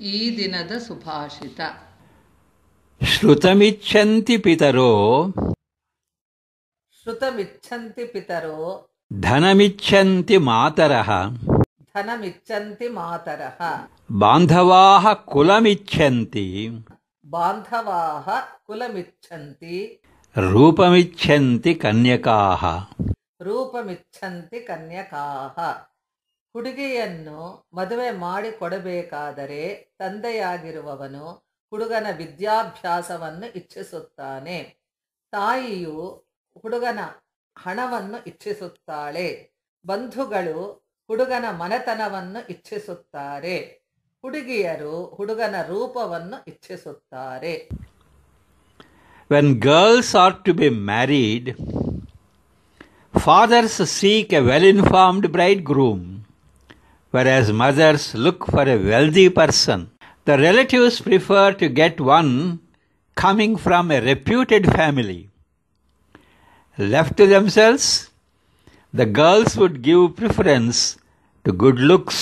ಈ ದಿನದ ಸುಭಾಷಿತ. ಶ್ರುತಮಿಚ್ಛಂತಿ ಪಿತರೋ ಶ್ರುತಮಿಚ್ಛಂತಿ ಪಿತರೋ ಧನಮಿಚ್ಛಂತಿ ಮಾತರಃ ಧನಮಿಚ್ಛಂತಿ ಮಾತರಃ ಬಾಂಧವಾಃ ಕುಲಮಿಚ್ಛಂತಿ ಬಾಂಧವಾಃ ಕುಲಮಿಚ್ಛಂತಿ ರೂಪಮಿಚ್ಛಂತಿ ಕನ್ಯಕಾಃ ರೂಪಮಿಚ್ಛಂತಿ ಕನ್ಯಕಾಃ. ಹುಡುಗಿಯನ್ನು ಮದುವೆ ಮಾಡಿಕೊಡಬೇಕಾದರೆ ತಂದೆಯಾಗಿರುವವನು ಹುಡುಗನ ವಿದ್ಯಾಭ್ಯಾಸವನ್ನು ಇಚ್ಛಿಸುತ್ತಾನೆ. ತಾಯಿಯು ಹುಡುಗನ ಹಣವನ್ನು ಇಚ್ಛಿಸುತ್ತಾಳೆ. ಬಂಧುಗಳು ಹುಡುಗನ ಮನೆತನವನ್ನು ಇಚ್ಛಿಸುತ್ತಾರೆ. ಹುಡುಗಿಯರು ಹುಡುಗನ ರೂಪವನ್ನು ಇಚ್ಛಿಸುತ್ತಾರೆ. When girls are to be married, fathers seek a well-informed bridegroom, whereas mothers look for a wealthy person. The relatives prefer to get one coming from a reputed family. Left to themselves, the girls would give preference to good looks